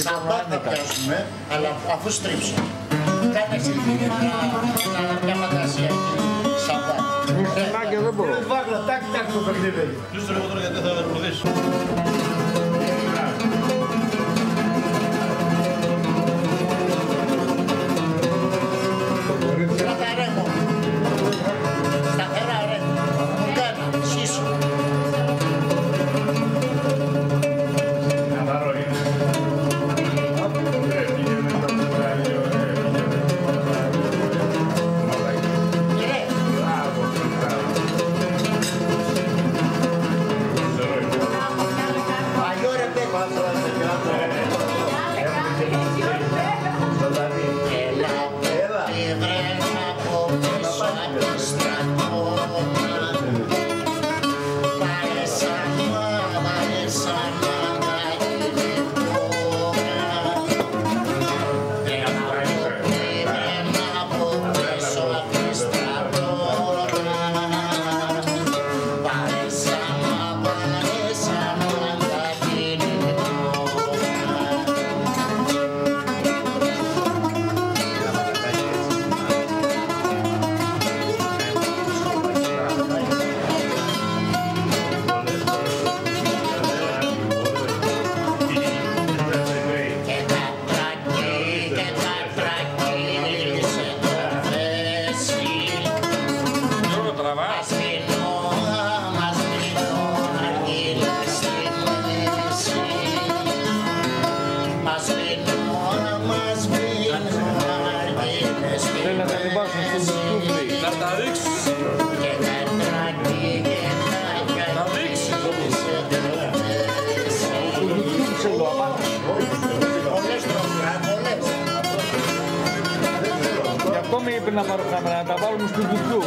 Σαμπάτ θα πιάσουμε, αλλά αφού στρίψω. Κάνε εσύ μια φαντασιακή σαμπάτ. Μάκια δεν μπορώ. Βάγλα, τάκ, τάκ το παιχνίδι. Κλείστο λίγο τώρα γιατί θα προδίσω. Κράτα ρέμο. Σταθερά ρέμο. Κάνα, σύσου. Να τα βάλουμε στο YouTube.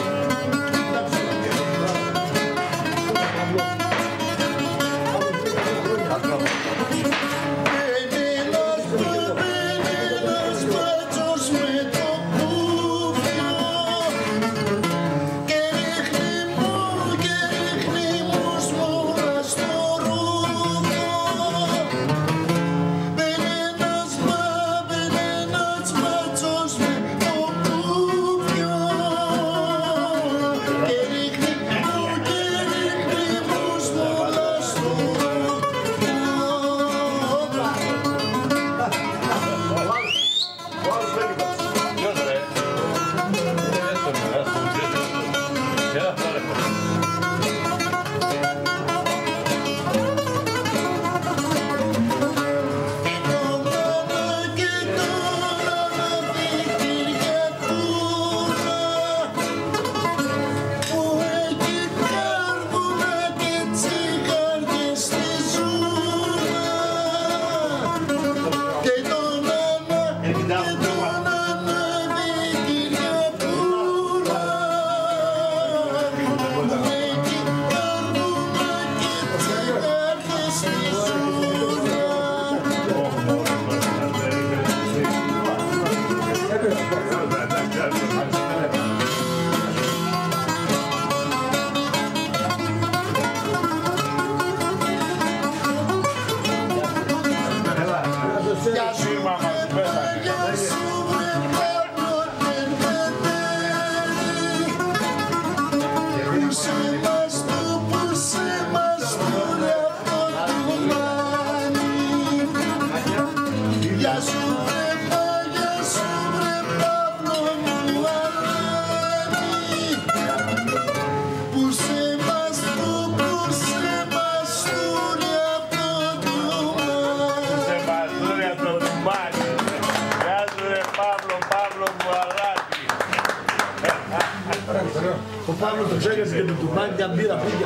Ο Παύλος το ξέχασε και το τουμπάκι, μια μπύρα πήγε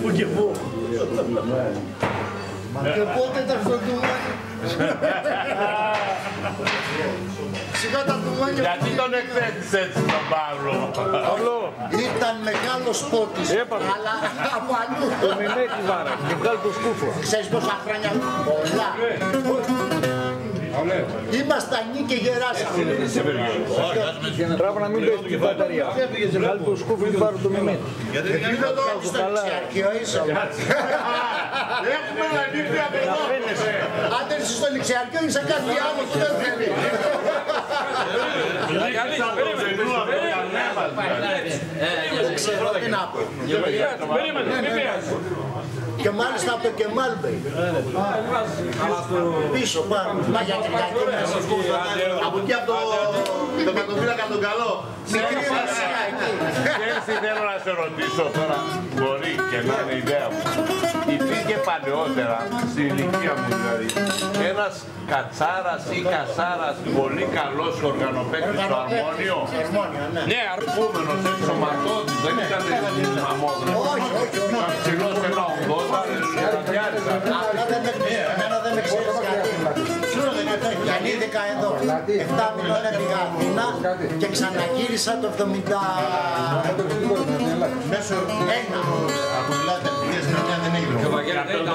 πού και πού. Και πότε ήταν στο τουμπάκι. Σιγά τα τουμπάκια. Γιατί τον εκθέτεις έτσι τον Παύλο. Ήταν μεγάλος πότης, αλλά από αλλού. Το μιμέκι βάρα και βγάλει το σκούφο. Ξέρεις πόσα χρόνια, πολλά. Ήμασταν νι και γεράσαμε. Πρέπει να μην πέσει την μπαταρία. Βγάλει το σκούφι και πάρω το μημί. Γιατί δεν το έχεις στο ληξιαρχείο είσαι. Έχουμε να δείχνει απελώνεσαι. Άντε είσαι στο ληξιαρχείο είσαι κάτι άλλο που δεν θέλει. Δεν ξέρω τι να πω. Και μάλιστα από το Κεμάλμπεϊ. Πίσω πάνω. Μα για Κυριακή μέσα. Από εκεί από το κατοφύλακα τον καλό. Μικρή Ρωσία εκεί. Ξέρεις τι θέλω να σε ρωτήσω τώρα, μπορεί και να είναι ιδέα μου. Υπήρχε παλαιότερα, στην ηλικία μου δηλαδή, ένας κατσάρας ή κασάρας πολύ καλός οργανοπαίκτης στο αρμόνιο. Ναι, αρκούμενος, εξωματώτης, δεν ήταν μαμόδρος. Όχι, όχι, όχι. Ψηλός 1,80, Απλά εμένα δεν με ξέρεις γιατί. Γεννήθηκα εδώ. 7 μηνών πήγα Αθήνα και ξαναγύρισα το 71. μέσω ένα. Από μιλάτε, δεν έγινε. Από το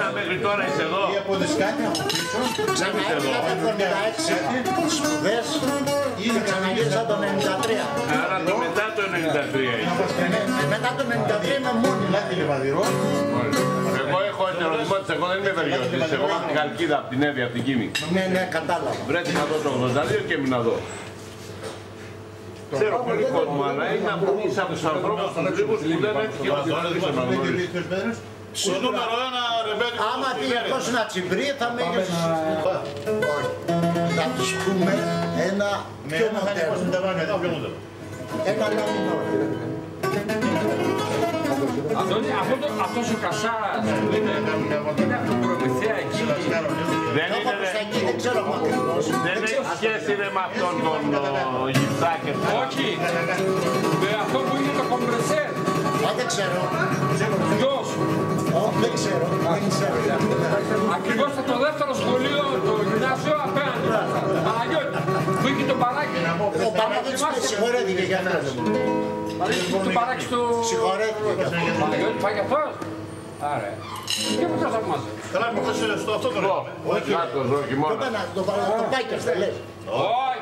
71 μέχρι τώρα είσαι εδώ. Ή από δισκάνια από πίσω. Ξαναέφυγα το 76 σπουδές και ξαναγύρισα το 93. Άρα το μετά το 93 είσαι. Μετά το 93 είμαι μόνη. Εγώ έχω ετεροδημότητες, εγώ δεν είμαι βεριώτης, εγώ είμαι από την Χαλκίδα, από την Εύη, από την Κίνη. Ναι, κατάλαβα. Βρέθηκα εδώ το 82 και έμεινα εδώ. Ξέρω πολύ κόσμο, αλλά είσαι από τους ανθρώπους του λίγους που δεν έτυχε να γνωρίσω να γνωρίσω. Στο νούμερο 1 ρεμπέλι. Άμα πήγε αυτός να τσιμπρί θα με είχες... Θα τους πούμε ένα πιο μοντέρνο. Ένα λαμινό. Αυτός ο Κασάρας είναι από τον Προμηθέα εκεί. Δεν ξέρω ακριβώς. Δεν έχει σχέση με αυτόν τον Γυφτάκη. Όχι, με αυτό που είναι το κομπρεσέρ. Δεν ξέρω. Ποιος? Δεν ξέρω. Ακριβώς στο δεύτερο σχολείο, το γυμνάσιο απέναντι. Παναγιώτη, που είχε το παράκι. Ο Παναγιώτης με συγχωρέθηκε για αυτός. Το παράκι στο... Συγχωρέθηκε. Παναγιώτη, πάει και αυτός. Άρα. Και που θα μας. Καλά, μου χθες στο αυτό το λέω. Όχι, όχι μόνο. Το Πάκιας δεν λες. Όχι,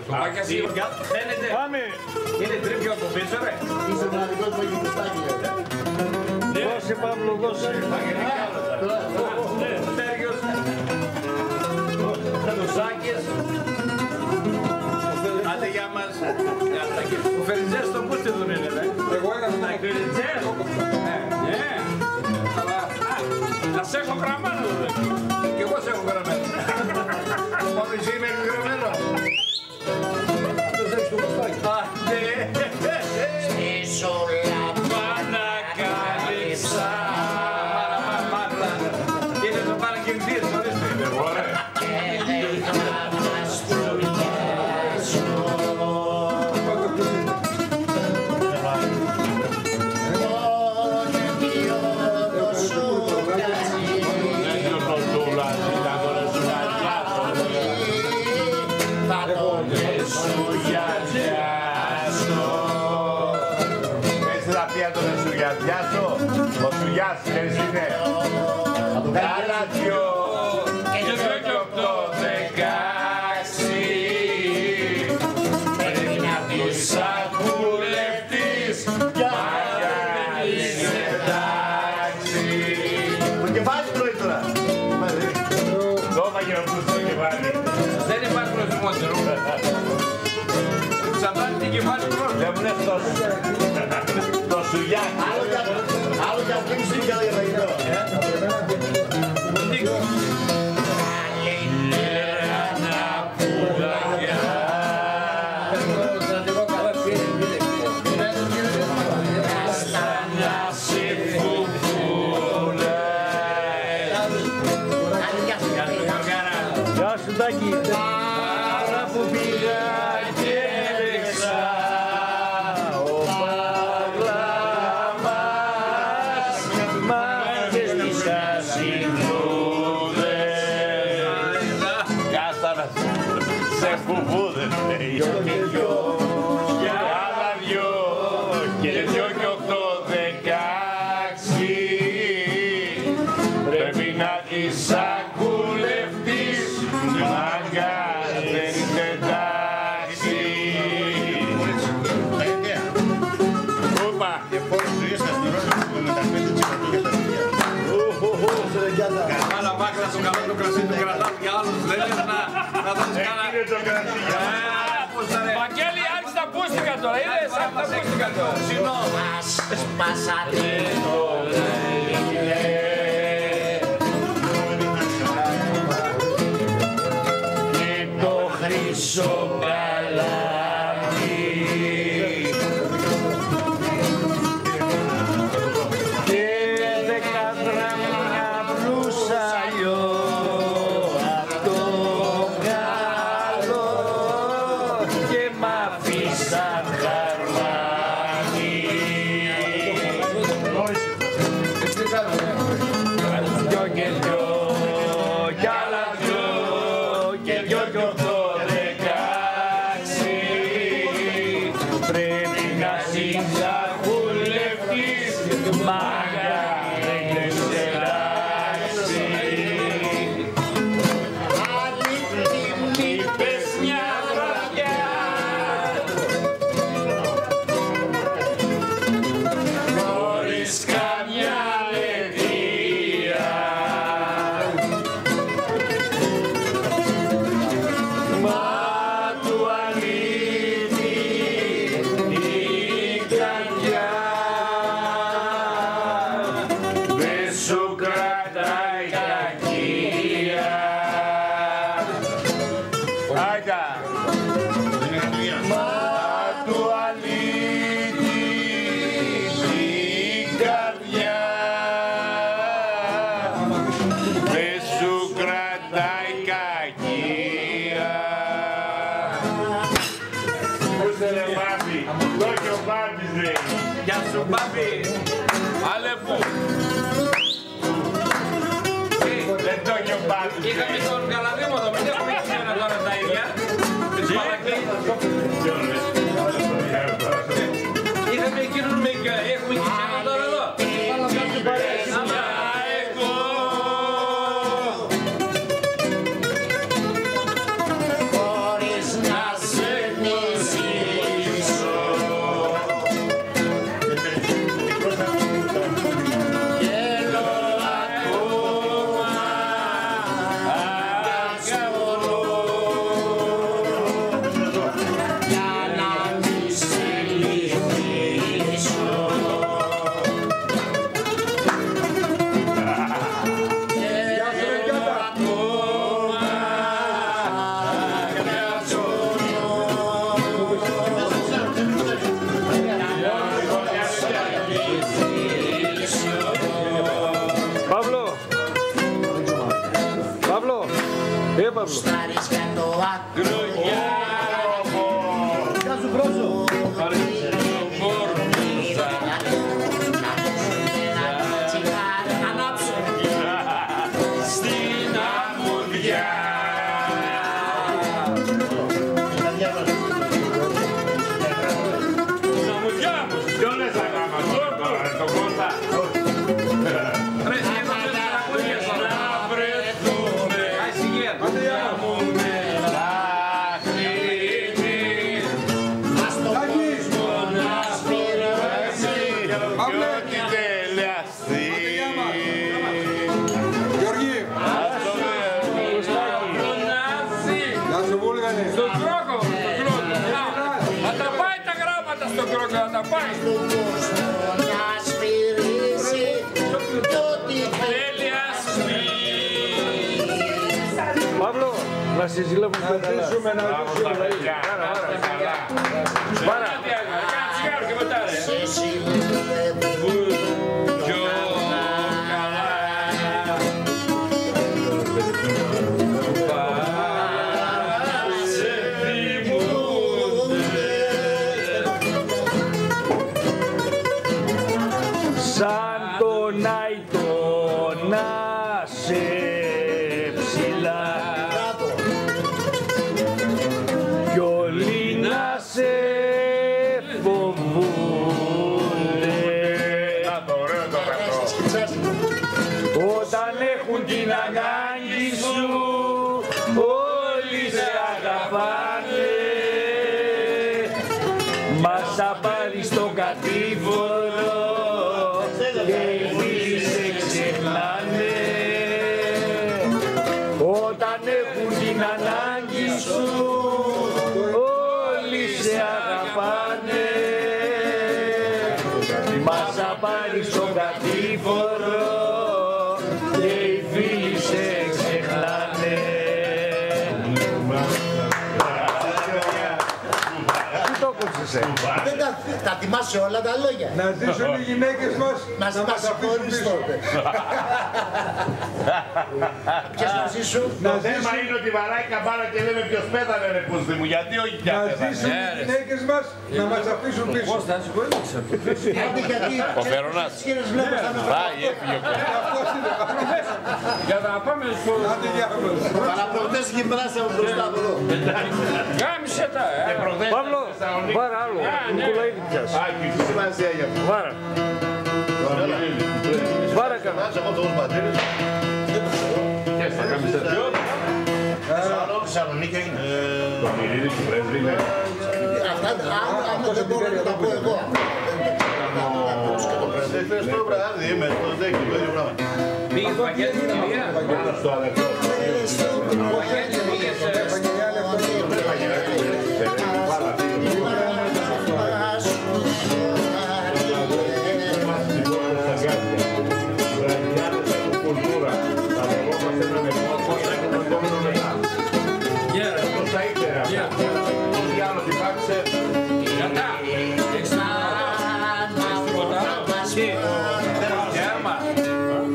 το Πάκιας είναι. Φαίνεται. Πάμε. Είναι τρίπιο από πίσω, ρε. Είσαι μοναδικός που έχει κουστάκι. Δώσε Παύλο, δώσε. Τέργιος. Ο Σάκης. Άντε για μας. Ο Φεριτζές στο πούστε τον είναι, ρε. Εγώ έκανα τον Φεριτζές. Ναι. Αλλά να σε έχω γραμμένο, ρε. Και εγώ σε έχω γραμμένο. Πάμε εσύ είμαι γραμμένο. Αυτός έχεις το κουστάκι. Στη σολάμπα να καλύψα. Μάρλα. Είναι το παρακινητήρι, ορίστε. Ο Σουγιάς, ξέρεις είναι. Γαλατιό και 8-16 πρέπει να πεις ακουλευτής μαγιά είναι εντάξει. Το κεφάλι τρώει τώρα. Το έφαγε ο Μπούς το κεφάλι. Δεν υπάρχει προτιμότερο. Ξαπλάνει την κεφάλι πρώτα. Δεν μου λες το Σουγιάκι. Άλλο κι αυτό είναι στην καλά για φαγητό. Γεια σου Τάκη. Άρα που πήγα και έδεξα ο Παγλαμάς μαγνητικά συντούδες. Κάστανα σε φουβούδες λέει. Για άλλα δυο και 2 και 8-16 πρέπει να τις ακουλευτείς. το καλό το κρασί του κρατάω για άλλους. Δεν λες να δώσεις καλά. Είναι το κρασί για Βαγγέλη, άρχισε τα πούστηκα τώρα. Είδες, άρχισε τα πούστηκα τώρα. Σπάσατε και το χρυσό καλάμι και 10 γράμμια μπλουσαλιό απ' το καλό και μ' αφήσαν χαρμάνι. Δυο και δυο κι άλλα δυο και δυο κι οχτώ 16 πρέπει να συνταχουλευτείς μάγκα δεν ξελάξει. Άλλη τιμή πες μια βραδιά χωρίς καμιά αιτία. Μα του αλήθη η καρδιά δεν σου κρατάει κακία. Άιτα! Μα του αλήθη η καρδιά δεν σου κρατάει κακία. Πού είσαι ρε Μπάμπη, το και ο Μπάμπης λέει. Γεια σου Μπάμπη. Αλεπού. Δεν το και ο Μπάμπης λέει. Είχαμε τον Καλαδίμοδο, μην έχουμε και σήμερα τώρα τα ίδια. Τις παρακλήσεις. Είχαμε εκείνον με έχουμε και σήμερα τώρα εδώ. Αλλά εγώ Χωρίς να σε μισήσω γέλω ακόμα αγκαλιάζω για να μη σε λυπήσω. Παύλο! Παύλο! Παύλο! Στάρεις για το άκρο για Γεια σου Μπρόζο! στην αμμουδιά. να μου διάμος. Ποιο λες αγάμα τώρα, ρε τον Κώστα. Ρε, σχεδόν δεν τα ακούγες τώρα. Να βρεθούμε. Άι, σιγεία. Ας το κόσμο να σπηρώσει. Κι ό,τι τελειαστεί. Γιώργη, γεια σου Βούλγαρε. Στον κρόκο, στον κρόκο. Να τα πάει τα γράμματα στον κρόκο, να τα πάει. Του κόσμου να σφυρίσει κι ό,τι Θέλει ας πει. Παύλο! Να συζηλεύουμε Να ζήσουμε, να ζήσουμε. Παιδιά, να είστε καλά. Πάρα. Κάνα τσιγάρο και μετά ρε. σε συλλεύουν. Πιο καλά. Σε θυμούνται. σαν τον Άιτο να σε ψηλά κι όλοι να σε φοβούνται Να το ωραίο το αυτό. όταν έχουν την ανάγκη σου όλοι σε αγαπάνε μας θα πάρει στο κατήφορο και οι φίλοι σε ξεχνάνε πάρεις τον κατήφορο και οι φίλοι σε ξεχνάνε. Τι το κόψεσαι? Δεν τα θυμάσαι όλα τα λόγια. Να ζήσουν οι γυναίκες μας, να μας αφήσουν πίσω. Ποιες να ζήσουν? Το θέμα είναι ότι βαράει καμπάνα και λέμε ποιος πέθανε ρε πούστη μου, γιατί όχι κι να ζήσουν οι γυναίκες μας, να μας αφήσουν πίσω. Πώς θα συγχωρήσω. Ο Φερονάς. Πάει, έφυγε ο Φερονάς. Για να πάμε στο... Παραπροχτές γυμνάσια μου μπροστά από εδώ. Γάμισε τα, Παύλο, βάρα άλλο. Νικολαίδη πιάς. Άκη, τι σημασία για αυτό. Βάρα. Βάρα καλά. Και στα καμιστεριό. Θεσσαλονίκη έγινε. Το μυρίδι του πρέσβη είναι. Αυτά δεν μπορώ να τα πω εγώ. Χθες το βράδυ με το δέκι, το ίδιο πράγμα. Πήγες Βαγγέλη στην Ιλία. Πάνω στο αδερφό. Βαγγέλη πήγες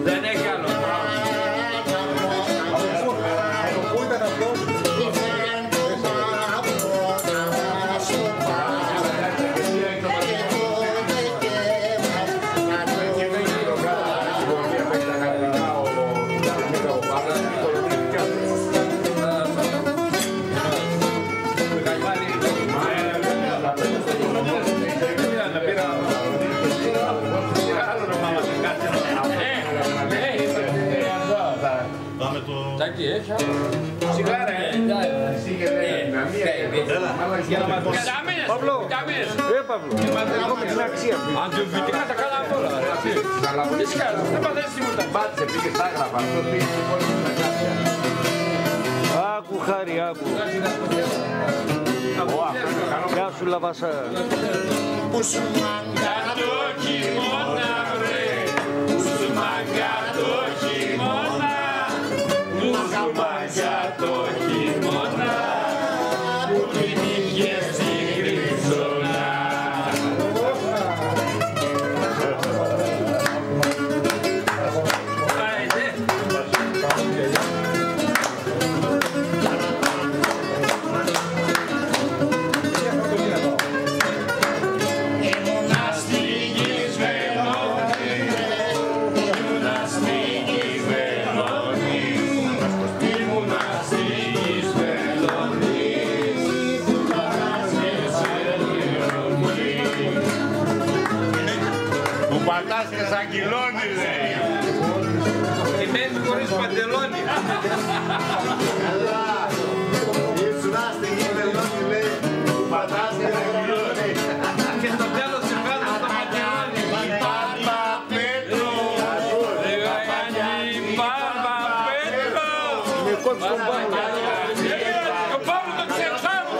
δεν έχει άλλο. Τάκη, έχει άλλο. Σιγάρα, Παύλο, Παύλο, έχουμε την αξία. αντιβιωτικά τα κάναμε όλα. Τι σκάλα, δεν παθαίνεις τίποτα. Μπάτσε, πήγε στα άγραφα. Αυτό πήγε πολύ στα κάτια. Άκου χάρη, άκου. Γεια σου Λαβασά. Που σου μάγκα το χειμώνα βρε, που σου μάγκα το χειμώνα, που σου μάγκα το χειμώνα, που την είχες στη Χρυσόνα. Πατάς και σαν κυλώνει, λέει. Ημένει χωρίς παντελόνι. καλά. Ήσουν άστη γυμνελόνι λέει. Πατάς και σαν κυλώνει. Και στο τέλος σε βγάζω στο παντελόνι. Πάρμα Πέτρο. Λέγανε Πάρμα Πέτρο. Με κόψει τον Παύλο. Ο Παύλο το ξέρεις άλλο.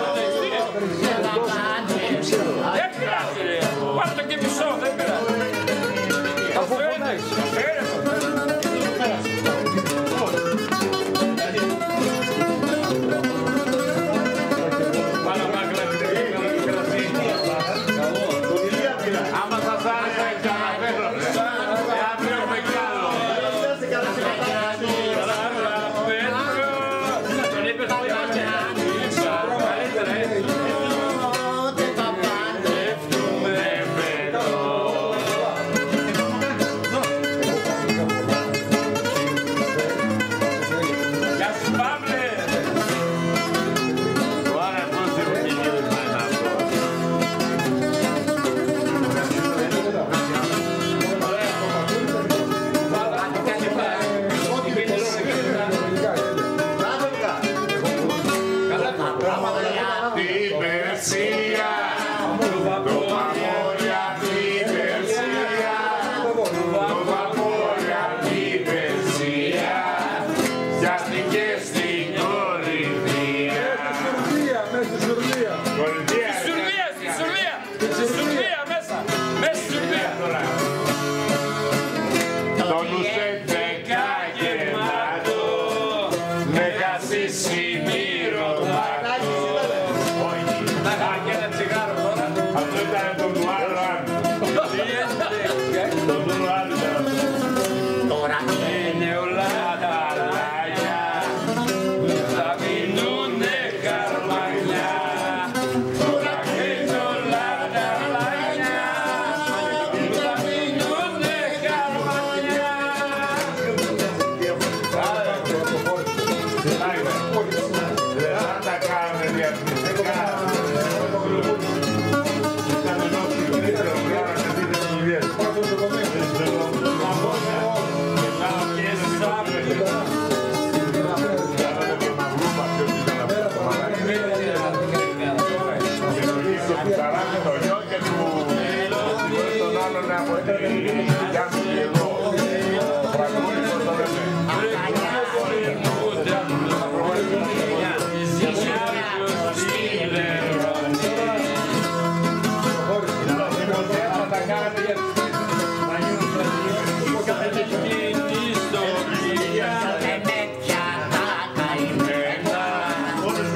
Δεν πειράζει ρε. Πάρε το και μισό, δεν πειράζει. Αφού φωνάζεις. Άμα σας άρεσε, ξαναφέρω. Αύριο με κι άλλο.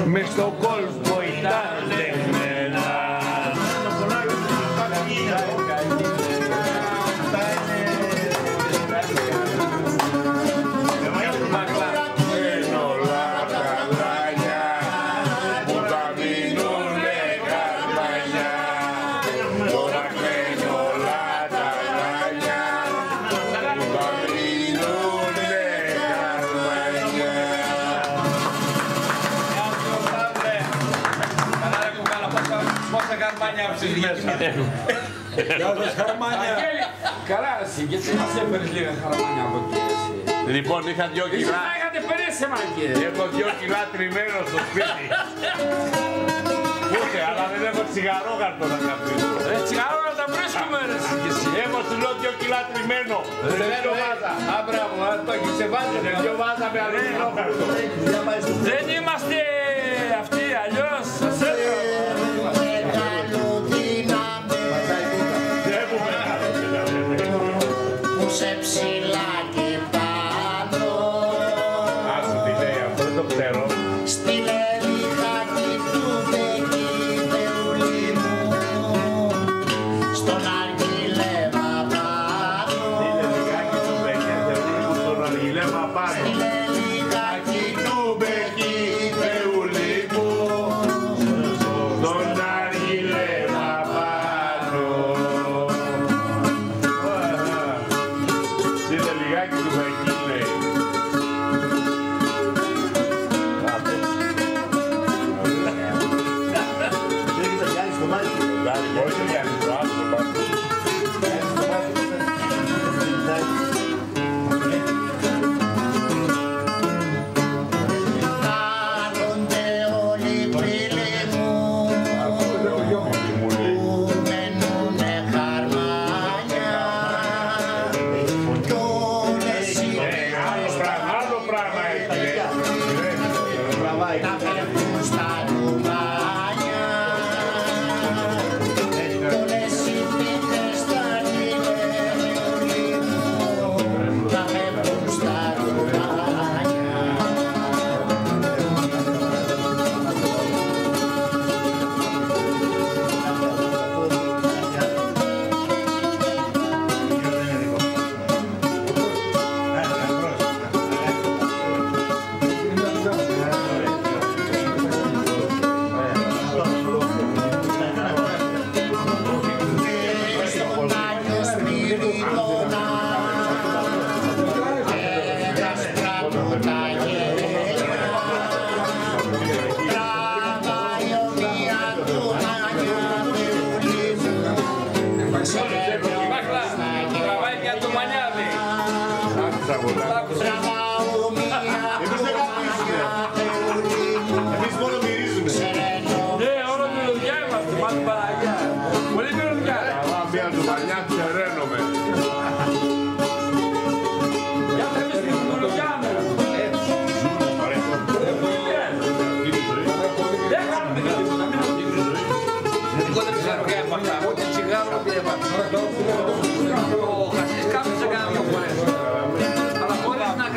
Μες στο κόλπο ήταν λεγμένα. Εν όλα τα λάνια που θα μείνουνε καρμανιά. Τώρα κλαίνε όλα τα λάνια που θα μείνουνε καρμανιά. Πόσα καρμάνια ψήσεις μέσα. Γεια σας χαρμάνια. Καλά εσύ, γιατί μας έφερες λίγα χαρμάνια από εκεί εσύ. Λοιπόν, είχα 2 Εσείς κιλά. να είχατε περίσει μάγκε. Έχω 2 κιλά τριμμένο στο σπίτι. Ούτε, αλλά δεν έχω τσιγαρόκαρτο να καπνίσω. Τσιγάρο να τα βρίσκουμε ρε εσύ. Έχω σου λέω 2 κιλά τριμμένο. Σε ποιο βάζα. Μπράβο, το έχεις σε βάζει. Σε ποιο βάζα με αλουμινόκαρτο. Δεν είμαστε αυτοί αλλιώς. Σας έλεγα. Σε ψηλά και πάνω. Άκου τι λέει, αυτό δεν το ξέρω. Στείλε λιχάκι του Μπεκίδεουλή μου στον αργυλέμα πάνω. Στείλε λιγάκι του Μπεκίδεουλή μου στον αργυλέμα πάνω. Στείλε λιχάκι του Μπεκίδεουλή μου Στον αργυλέμα πάνω. Στείλε λιγάκι του Μπεκί, λέει. Όχι, Γιάννη, το άσπρο πάνω. Κάνονται όλοι φίλοι μου που μένουνε χαρμάνια κι όλες οι Άλλο πράγμα έχει. να φεύγουν στα ντουμάνια κι όλες οι πίτες στα γυλαίωλοι μου να φεύγουν στα ντουμάνια. Στον Άγιο Σπυριδώνα ένας κάτω τα γέλια τραβάει ομοία του Μάνια Θεούλη μου Τραβάει μια του μανιάδη. τραβάω ομοία του Μάνια Θεούλη μου Εμείς μόνο μυρίζουμε. Ναι, όλο τη δουλειά είμαστε, μάτι Παναγιά. Πολύ καλή δουλειά. Αλλά μία του μανιά ξεραίνομαι. Για να εμείς την δουλειά μου. Δεν κάνουμε και τίποτα, μην το δείξουμε. Εγώ δεν ξέρω και από αυτά, ούτε τσιγάρο ούτε από αυτά. Ο Χασίς κάποιος έκανε 2 φορές. Αλλά χωρίς να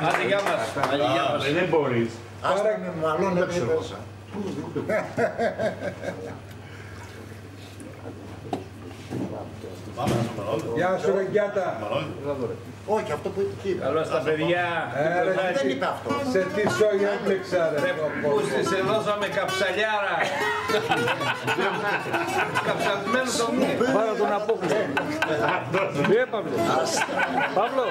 Άντε γεια μας. Δεν μπορείς. Ας με μαλώνε μέσα. Γεια σου, Ρεγκιάτα. Όχι, αυτό που είπε. Καλώς τα παιδιά. Δεν είπε αυτό. Σε τι σόγια έμπλεξα, ρε. Πούστη, σε δώσαμε καψαλιάρα. Καψαλισμένο το μη. Πάρα τον Απόκλειο. Τι έπαυλε. Παύλο.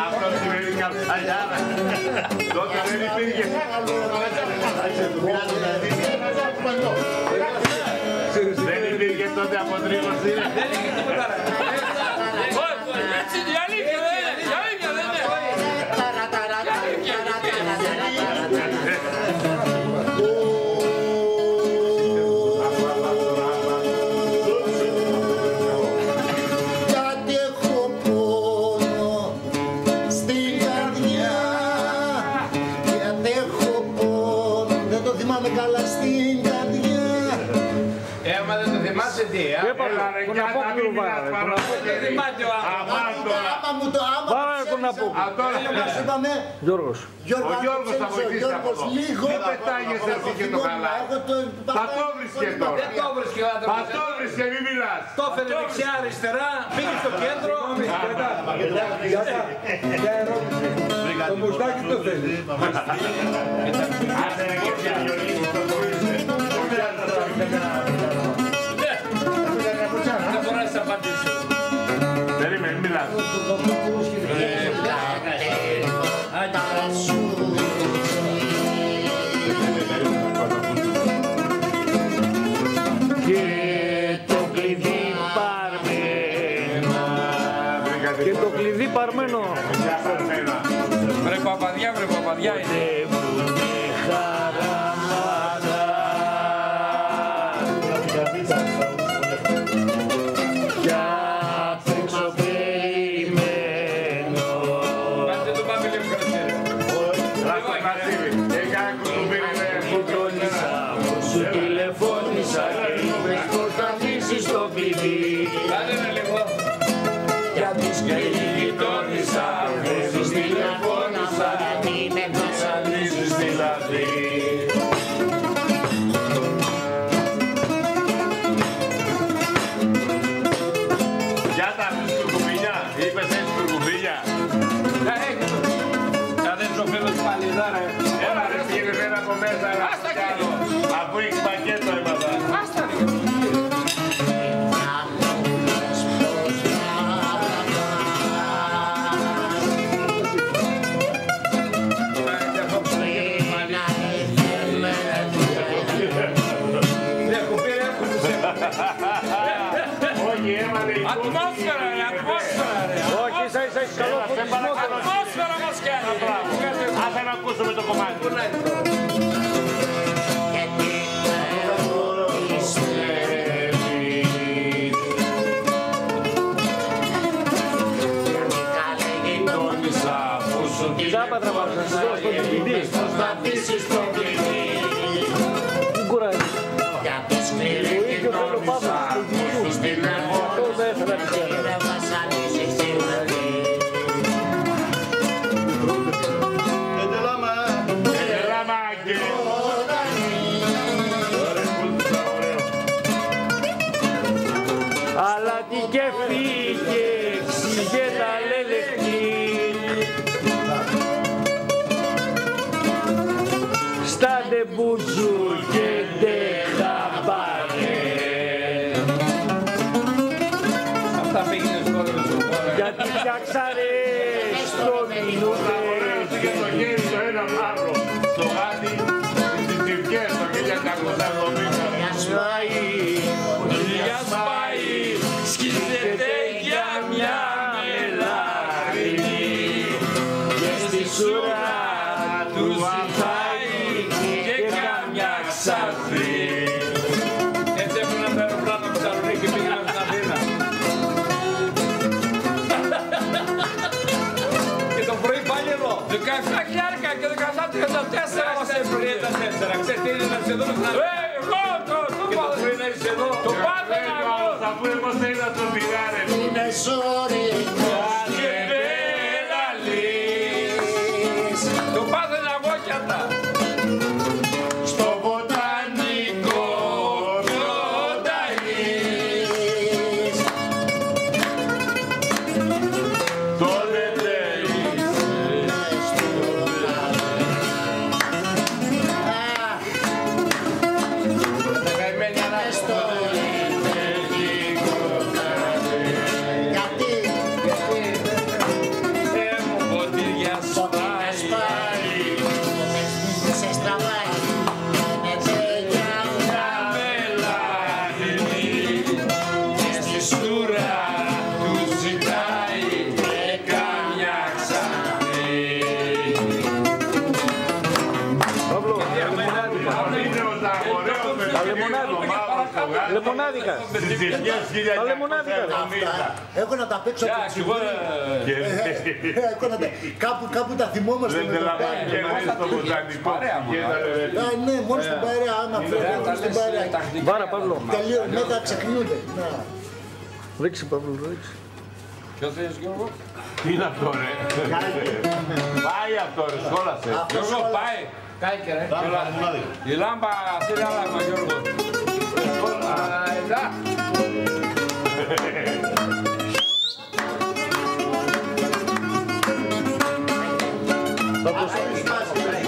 Αυτό σημαίνει καψαλιάρα. Τότε δεν υπήρχε. Δεν υπήρχε τότε αποτρίχωση. Δεν είχε τίποτα. Έτσι η αλήθεια δεν είναι. Η αλήθεια δεν είναι. Γιατί έχω πόνο στην καρδιά. Γιατί έχω πόνο. Δεν το θυμάμαι καλά στην καρδιά. Άμα δεν το θυμάσαι τι, Έλα ρε Γιάννα, μην μιλάς παραπάνω. δεν θυμάται ο άνθρωπος. Άμα μου το άμα. Πάρα τον Απόκλειο. Μας είπαμε. Γιώργος. Ο Γιώργος θα βοηθήσει από εδώ. Μην πετάγεσαι εσύ και το καλά. Θα το βρίσκε τώρα. Δεν το βρίσκε ο Θα άνθρωπος. το βρίσκε, μην μιλάς. Το έφερε δεξιά αριστερά, πήγε στο κέντρο. Γιάτα, μια ερώτηση. Το μουστάκι το θέλει. Άντε ρε και πια Γιώργη, το βοήθησε. Δεν μπορείς να απαντήσεις. Περίμενε, μιλάς. Και το κλειδί παρμένο. Και το κλειδί παρμένο. Για παρμένα. Βρε παπαδιά είναι. Αφού έχεις πακέτο έμαθα. Όχι, έμανε η Ατμόσφαιρα ρε, ατμόσφαιρα ρε. Όχι, ίσα έχεις καλό φωτισμό. Ατμόσφαιρα μας κάνει. Άσε να ακούσουμε το κομμάτι. Τζάμπα τραβάς, να σου δώσω το DVD. Μην κουράζεις. Το ίδιο θέλω Παύλος στο YouTube. Αυτό δεν ήθελα να ξέρω. Αλλά τι και φύγε, ξηγέ τα λελεχτή. Στα ντεμπούτζου και ντε χαμπάρε. Αυτά πήγαινε σκόρες σου. Γιατί φτιάξαρε στο μηνούτε. Και το χέρι το ένα μαύρο στο γάτι στις τσιρκές το 1970. Δουλειά σπάει, σκίζεται για μια μελάρινη και στη σούρα του ζητάει και καμιά ξαφρή. Έτσι έπαιρνα το αεροπλάνο από Θεσσαλονίκη και πήγαινα στην Αθήνα. Και το πρωί πάλι εδώ, 17.000 και 17.34 μας έπαιρνε. 34, ξέρετε τι είναι να σε δούμε στην Αθήνα. Το πάθαινα εγώ! Αφού εγώ θέλω να τον πειράρε. Είναι ζόρι. Και Λεμονάδικα. Τα λεμονάδικα. Έχω να τα παίξω από τη Κάπου τα θυμόμαστε. Δεν τελαβαίνεις στο βοτανικό. Ναι, μόνο στην παρέα, άμα φέρει. Βάρα, Παύλο. Τελείω, μετά ξεχνιούνται. Ρίξε, Παύλο, ρίξε. Ποιο θέλεις, Γιώργο? Τι είναι αυτό, ρε. Πάει αυτό, ρε, σχόλασε. Γιώργο, πάει. Κάηκε, ρε. Η λάμπα θέλει άλλαγμα, Γιώργο.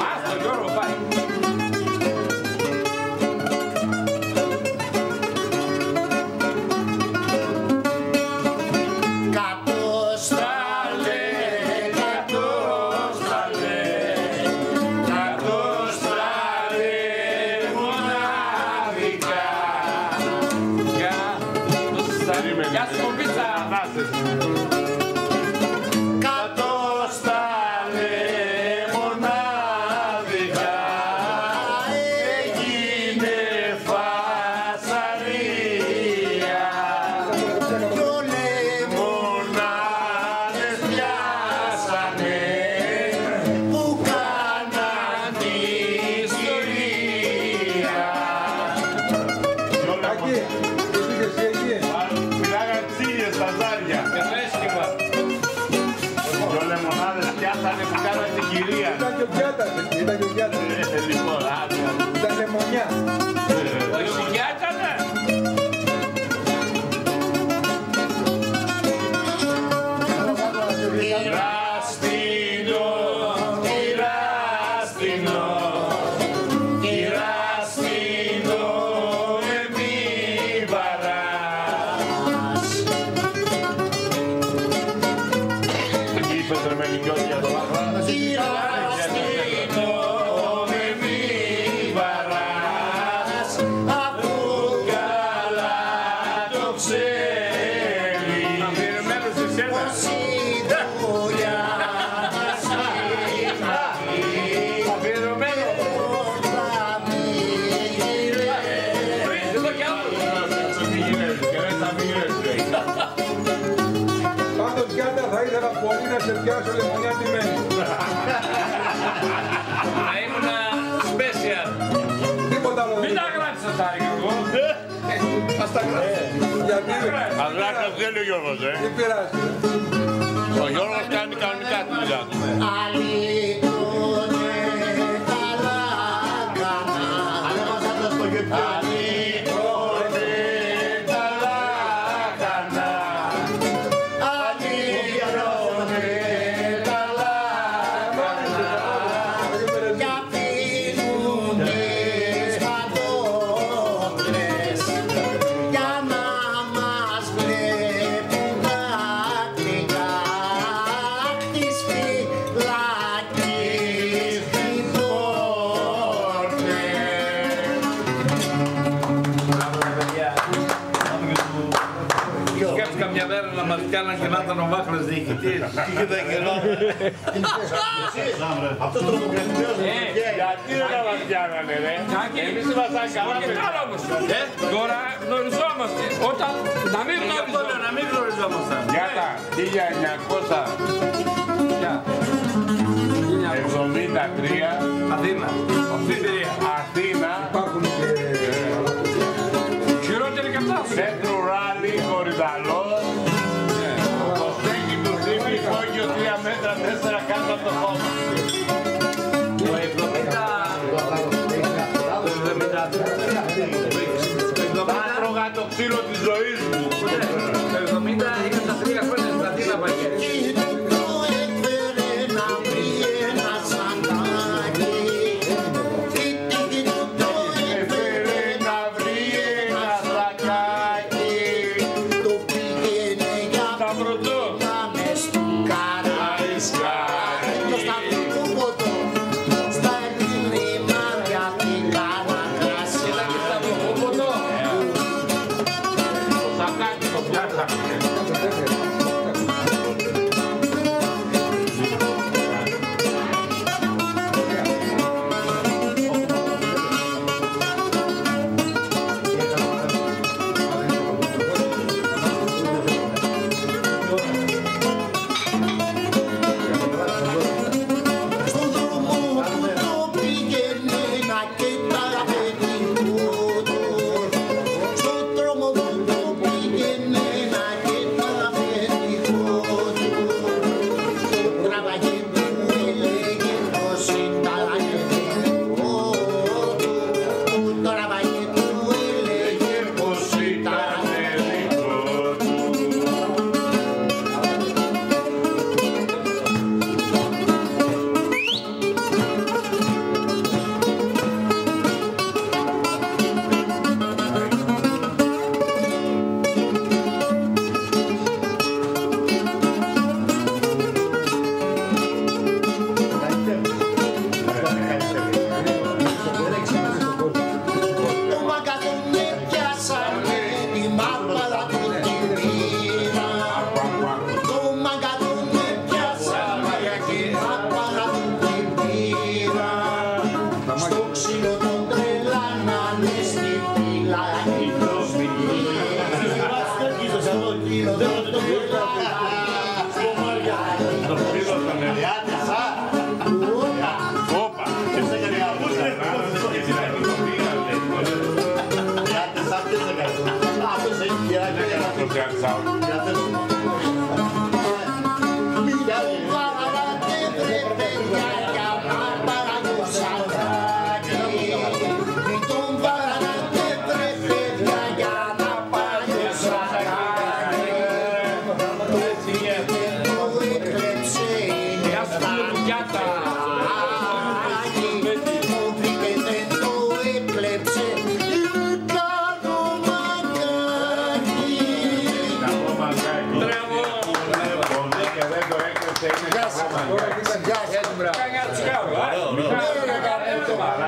Άστο, Γιώργο, πάει. Σε πιάσω λεμονιά τιμένη. Θα ήμουν special. Τίποτα άλλο. Μην τα γράψεις αυτά, Γιώργο. Ας τα γράψεις. Γιατί ας γράψεις θέλει ο Γιώργος, τι πειράζει. Ο Γιώργος κάνει κανονικά τη δουλειά του. Κάναν και να ήταν ο Βάκλος διοικητής. Αυτός τρομοκρατημένος. Γιατί δεν θα μας πιάνανε, ρε. Εμείς ήμασταν καλά παιδιά. Τώρα γνωριζόμαστε. Όταν να μην γνωριζόμασταν. Γιάτα, 1973 Αθήνα. Αθήνα. Υπάρχουν και... Χειρότερη κατάσταση. Μέτρο ράλι, χωριδαλός. Το στέκι του Δήμη, υπόγειο 3 μέτρα 4 κάτω από το χώμα. Το 70. Θα τρώγα το ξύλο της ζωής μου. Το 70 είχα τα 3 χρόνια στην Αθήνα, Παγγέλη. Θα Όπα.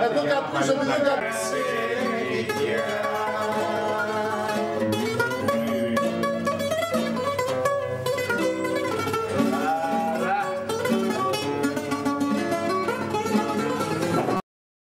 Εδώ καπούσαμε, δεν καπούσαμε.